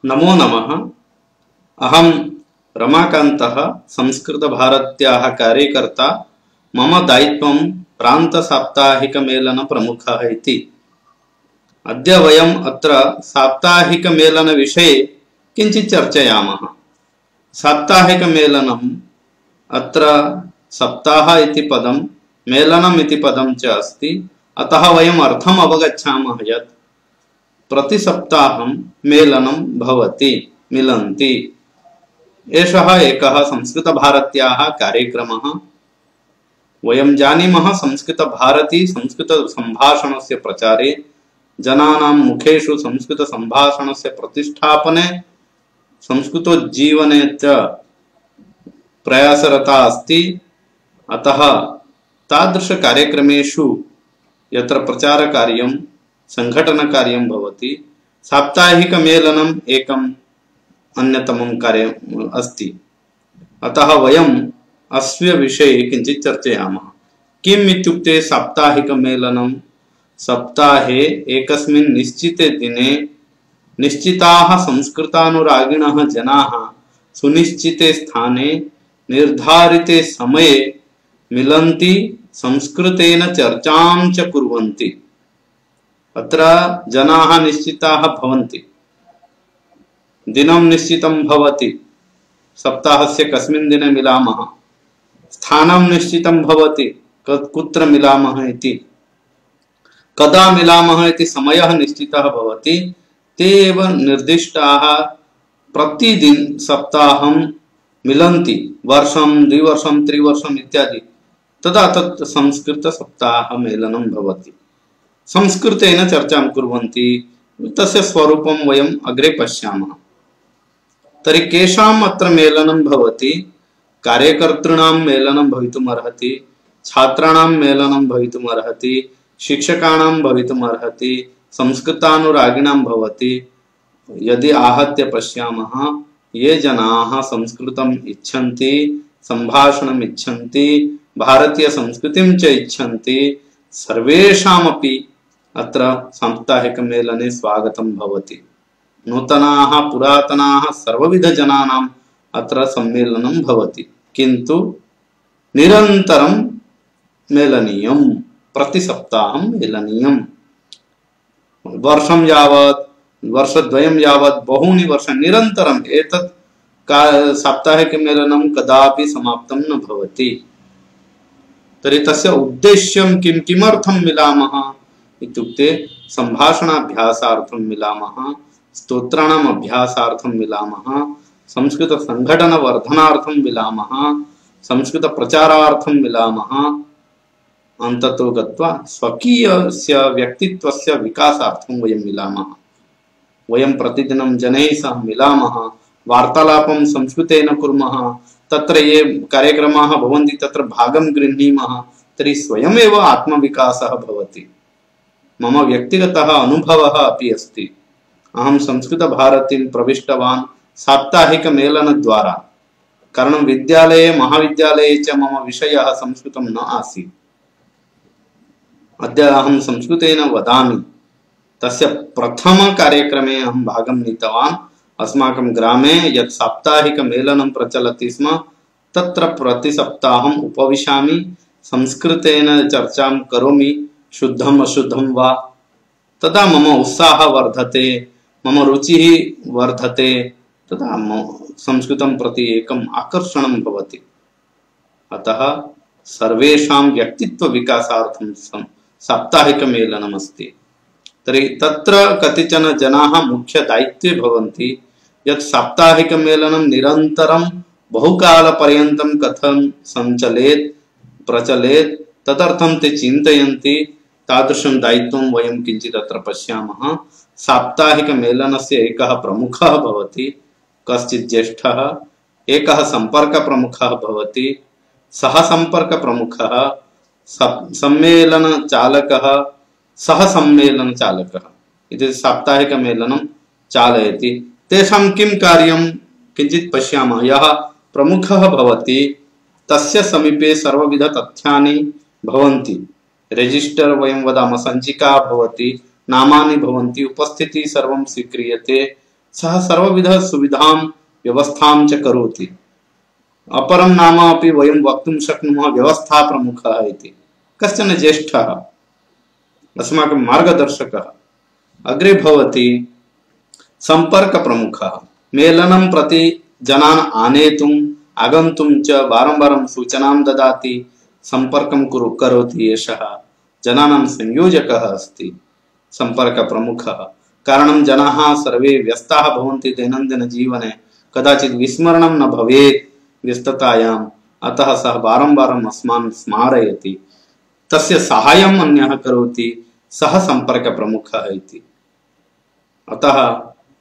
नमो नमः। अहं रमाकान्तः संस्कृतभारत्याः कार्यकर्ता। मम दायित्वं प्रान्तसाप्ताहिकमेलनप्रमुखः इति। अद्य वयम् अत्र साप्ताहिकमेलनविषये किञ्चित् चर्चयामः। साप्ताहिकमेलनम् अत्र सप्ताह इति पदं मेलनम् इति पदं च अस्ति। अतः वयम् अर्थम् अवगच्छामः यत् प्रतिसप्ताहं मेलनं भवति, मिलन्ति। एषः एकः संस्कृतभारत्याः कार्यक्रमः। वयं जानीमः संस्कृतभारती संस्कृतसम्भाषणस्य प्रचारे, जनानां मुखेषु संस्कृतसम्भाषणस्य प्रतिष्ठापने, संस्कृतोज्जीवने च प्रयासरता अस्ति। अतः तादृशकार्यक्रमेषु यत्र प्रचारकार्यं संघटनकार्यं भवति, साप्ताहिकमेलनम् एकम् अन्यतमं कार्यम् अस्ति। अतः वयम् अस्य विषये किञ्चित् चर्चयामः। किम् इत्युक्ते साप्ताहिकमेलनं? सप्ताहे एकस्मिन् निश्चिते दिने निश्चिताः संस्कृतानुरागिणः जनाः सुनिश्चिते स्थाने निर्धारिते समये मिलन्ति, संस्कृतेन चर्चां च कुर्वन्ति। अत्र जनाः निश्चिताः भवन्ति, दिनं निश्चितं भवति, सप्ताहस्य कस्मिन् दिने मिलामः, स्थानं निश्चितं भवति, कुत्र मिलामः इति, कदा मिलामः इति समयः निश्चितः भवति। ते एव निर्दिष्टाः प्रतिदिन सप्ताहं मिलन्ति, वर्षं, द्विवर्षं, त्रिवर्षम् इत्यादि। तदा तत् संस्कृतसप्ताहमेलनं भवति। संस्कृतेन चर्चां कुर्वन्ति। तस्य स्वरूपं वयम् अग्रे पश्यामः। तर्हि केषाम् अत्र मेलनं भवति? कार्यकर्तॄणां मेलनं भवितुम् अर्हति, छात्राणां मेलनं भवितुम् अर्हति, शिक्षकाणां भवितुम् अर्हति, संस्कृतानुरागिणां भवति। यदि आहत्य पश्यामः, ये जनाः संस्कृतम् इच्छन्ति, सम्भाषणम् इच्छन्ति, भारतीयसंस्कृतिं च इच्छन्ति, सर्वेषामपि अत्र साप्ताहिकमेलने स्वागतं भवति। नूतनाः पुरातनाः सर्वविधजनानाम् अत्र सम्मेलनं भवति। किन्तु निरन्तरं मेलनीयं, प्रतिसप्ताहं मेलनीयं। वर्षं यावत्, वर्षद्वयं यावत्, बहूनि वर्षाणि निरन्तरम् एतत् साप्ताहिकमेलनं कदापि समाप्तं न भवति। तर्हि तस्य उद्देश्यं किं? किमर्थं मिलामः इत्युक्ते सम्भाषणाभ्यासार्थं मिलामः, स्तोत्राणाम् अभ्यासार्थं मिलामः, संस्कृतसङ्घटनवर्धनार्थं मिलामः, संस्कृतप्रचारार्थं मिलामः। अन्ततो गत्वा स्वकीयस्य व्यक्तित्वस्य विकासार्थं वयं मिलामः। वयं प्रतिदिनं जनैः सह मिलामः, वार्तालापं संस्कृतेन कुर्मः, तत्र ये कार्यक्रमाः भवन्ति तत्र भागं गृह्णीमः। तर्हि स्वयमेव आत्मविकासः भवति। मम व्यक्तिगतः अनुभवः अपि अस्ति। अहं संस्कृतभारतीं प्रविष्टवान् साप्ताहिकमेलनद्वारा। कारणं विद्यालये, महाविद्यालये च मम विषयः संस्कृतं न आसीत्। अद्य अहं संस्कृतेन वदामि। तस्य प्रथमकार्यक्रमे अहं भागं नीतवान्। अस्माकं ग्रामे यत् साप्ताहिकमेलनं प्रचलति स्म, तत्र प्रतिसप्ताहम् उपविशामि, संस्कृतेन चर्चां करोमि, शुद्धम् अशुद्धं वा। तदा मम उत्साहः वर्धते, मम रुचिः वर्धते, तदा संस्कृतं प्रति एकम् आकर्षणं भवति। अतः सर्वेषां व्यक्तित्वविकासार्थं साप्ताहिकमेलनम् अस्ति। तर्हि तत्र कतिचन जनाः मुख्यदायित्वे भवन्ति यत् साप्ताहिकमेलनं निरन्तरं बहुकालपर्यन्तं कथं सञ्चलेत्, प्रचलेत्, तदर्थं ते चिन्तयन्ति। तादृशं दायित्वं वयं किञ्चित् अत्र पश्यामः। साप्ताहिकमेलनस्य एकः प्रमुखः भवति, कश्चित् ज्येष्ठः, एकः सम्पर्कप्रमुखः भवति, सह सम्पर्कप्रमुखः, सम्मेलनचालकः, सह सम्मेलनचालकः इति साप्ताहिकमेलनं चालयति। तेषां किं कार्यं किञ्चित् पश्यामः। यः प्रमुखः भवति तस्य समीपे सर्वविधतथ्यानि भवन्ति। रेजिस्टर् वयं वदामः, सञ्चिका भवति, नामानि भवन्ति, उपस्थितिः सर्वं स्वीक्रियते, सः सर्वविध सुविधां व्यवस्थां च करोति। अपरं नाम अपि वयं वक्तुं शक्नुमः व्यवस्था प्रमुखः इति। कश्चन ज्येष्ठः अस्माकं मार्गदर्शकः। अग्रे भवति संपर्क प्रमुखः। मेलनं प्रति जनान् आनेतुम् आगन्तुं च वारंवारं सूचनां ददाति, संपर्कं करोति। एषः जनानां संयोजकः अस्ति, संपर्क प्रमुखः। कारणं जनाः सर्वे व्यस्ताः भवन्ति दैनन्दिन जीवने, कदाचित् विस्मरणं न भवेत् व्यस्ततायाम्, अतः सः वारंवारम् अस्मान् स्मारयति, तस्य साहाय्यम् अन्यः करोति, सः संपर्क प्रमुखः इति। अतः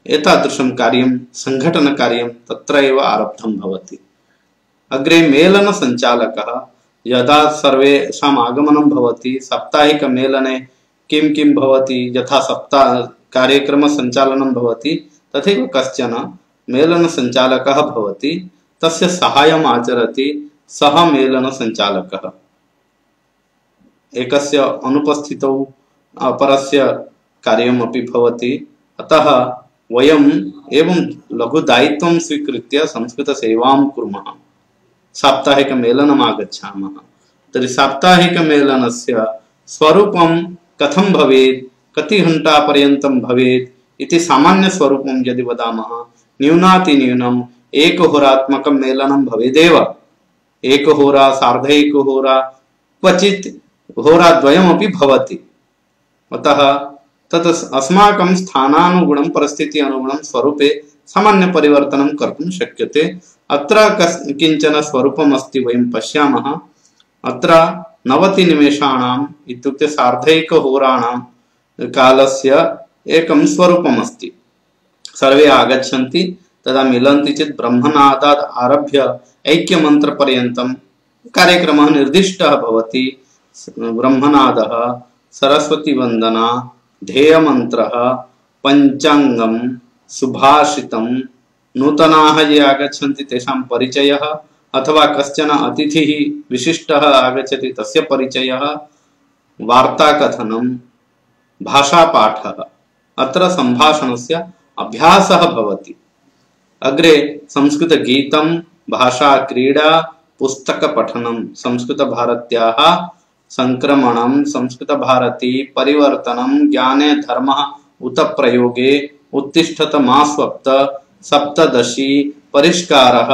एतादृशं कार्यं संघटन कार्यं तत्र एव आरब्धं भवति। अग्रे मेलन संचालकः। यदा सर्वेषाम् आगमनं भवति, साप्ताहिक मेलने किं किं भवति, यथा सप्ताह कार्यक्रम संचालनं भवति तथैव कश्चन मेलन संचालकः भवति, तस्य सहायम् आचरति सः मेलन संचालकः। एकस्य अनुपस्थितौ अपरस्य कार्यमपि भवति। अतः वयम् एवं लघु दायित्वं स्वीकृत्य संस्कृत सेवां कुर्मः। साप्ताहिक मेलनम् आगच्छामः तर्हि साप्ताहिक मेलनस्य स्वरूपं कथं भवेत्, कति घण्टा पर्यन्तं भवेत् इति सामान्य स्वरूपं यदि वदामः, न्यूनातिन्यूनम् एकहोरात्मकं मेलनं भवेदेव। एकहोरा, सार्ध एकहोरा, क्वचित् होराद्वयमपि भवति। अतः तत् अस्माकं स्थानानुगुणं परिस्थिति अनुगुणं स्वरूपे सामान्य परिवर्तनं कर्तुं शक्यते। अत्र किञ्चन स्वरूपम् अस्ति, वयं पश्यामः। अत्र 90 निमेषाणाम् इत्युक्ते सार्धैकहोराणां कालस्य एकं स्वरूपम् अस्ति। सर्वे आगच्छन्ति, तदा मिलन्ति चेत् ब्रह्मनादात् आरभ्य ऐक्यमन्त्रपर्यन्तं कार्यक्रमः निर्दिष्टः भवति। ब्रह्मनादः, सरस्वतीवन्दना, ध्येयमन्त्रः, पञ्चाङ्गं, सुभाषितं, नूतनाः ये आगच्छन्ति तेषां परिचयः, अथवा कश्चन अतिथिः विशिष्टः आगच्छति तस्य परिचयः, वार्ताकथनं, भाषापाठः। अत्र सम्भाषणस्य अभ्यासः भवति। अग्रे संस्कृतगीतं, भाषाक्रीडा, पुस्तकपठनं, संस्कृतभारत्याः संक्रमणं, संस्कृतभारती, परिवर्तनं, ज्ञाने धर्मः उत प्रयोगे, उत्तिष्ठत मा स्वप्त, सप्तदशी, परिष्कारः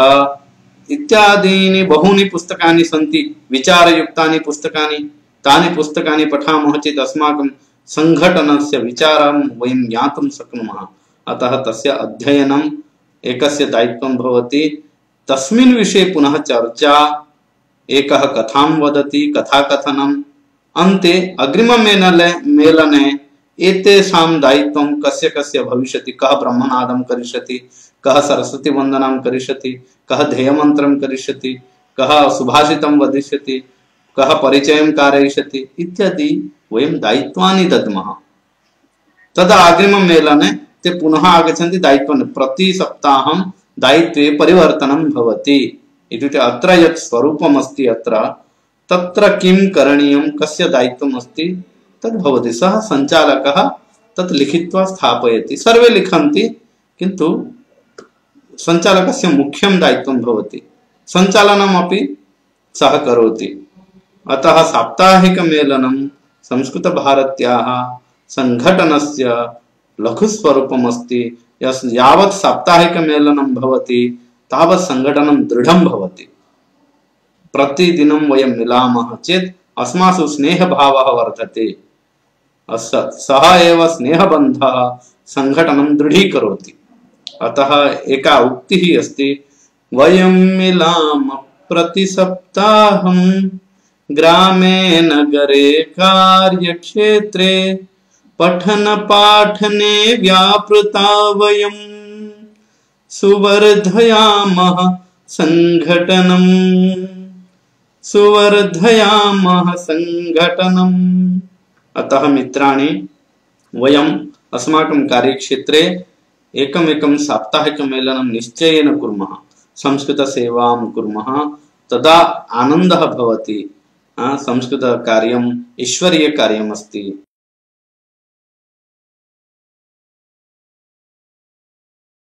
इत्यादीनि बहूनि पुस्तकानि सन्ति। विचारयुक्तानि पुस्तकानि, तानि पुस्तकानि पठामः चेत् अस्माकं संघटनस्य विचारं वयं ज्ञातुं शक्नुमः। अतः तस्य अध्ययनम् एकस्य दायित्वं भवति। तस्मिन् विषये पुनः चर्चा, एकः कथां वदति, कथाकथनम्, अन्ते अग्रिममेलने एतेषां दायित्वं कस्य कस्य भविष्यति, कः ब्रह्मनादं करिष्यति, कः सरस्वतीवन्दनां करिष्यति, कः ध्येयमन्त्रं करिष्यति, कः सुभाषितं वदिष्यति, कः परिचयं कारयिष्यति इत्यादि वयं दायित्वानि दद्मः। तदा अग्रिममेलने ते पुनः आगच्छन्ति दायित्वं। प्रति सप्ताहं दायित्वे परिवर्तनं भवति। इत्युक्ते अत्र यत् स्वरूपम् अस्ति, अत्र तत्र किं करणीयं, कस्य दायित्वम् अस्ति तद् भवति। सः सञ्चालकः तत् लिखित्वा स्थापयति। सर्वे लिखन्ति, किन्तु सञ्चालकस्य मुख्यं दायित्वं भवति। सञ्चालनमपि सः करोति। अतः साप्ताहिकमेलनं संस्कृतभारत्याः सङ्घटनस्य लघुस्वरूपम् अस्ति। यावत् साप्ताहिकमेलनं भवति तावत् संघटनं दृढं भवति। प्रतिदिनं वयं मिलामः चेत् अस्मासु स्नेहभावः वर्धते। सः एव स्नेहबन्धः संघटनं दृढीकरोति। अतः एका उक्तिः अस्ति, वयं मिलामः प्रतिसप्ताहं ग्रामे नगरे कार्यक्षेत्रे, पठन पाठने व्यापृता वयं सुवर्धयामः संघटनम्, सुवर्धयामः संघटनम्। अतः मित्राणि, वयम् अस्माकं कार्यक्षेत्रे एकमेकं साप्ताहिकमेलनं निश्चयेन कुर्मः, संस्कृतसेवां कुर्मः, तदा आनन्दः भवति। संस्कृतकार्यम् ईश्वरीयकार्यम् अस्ति।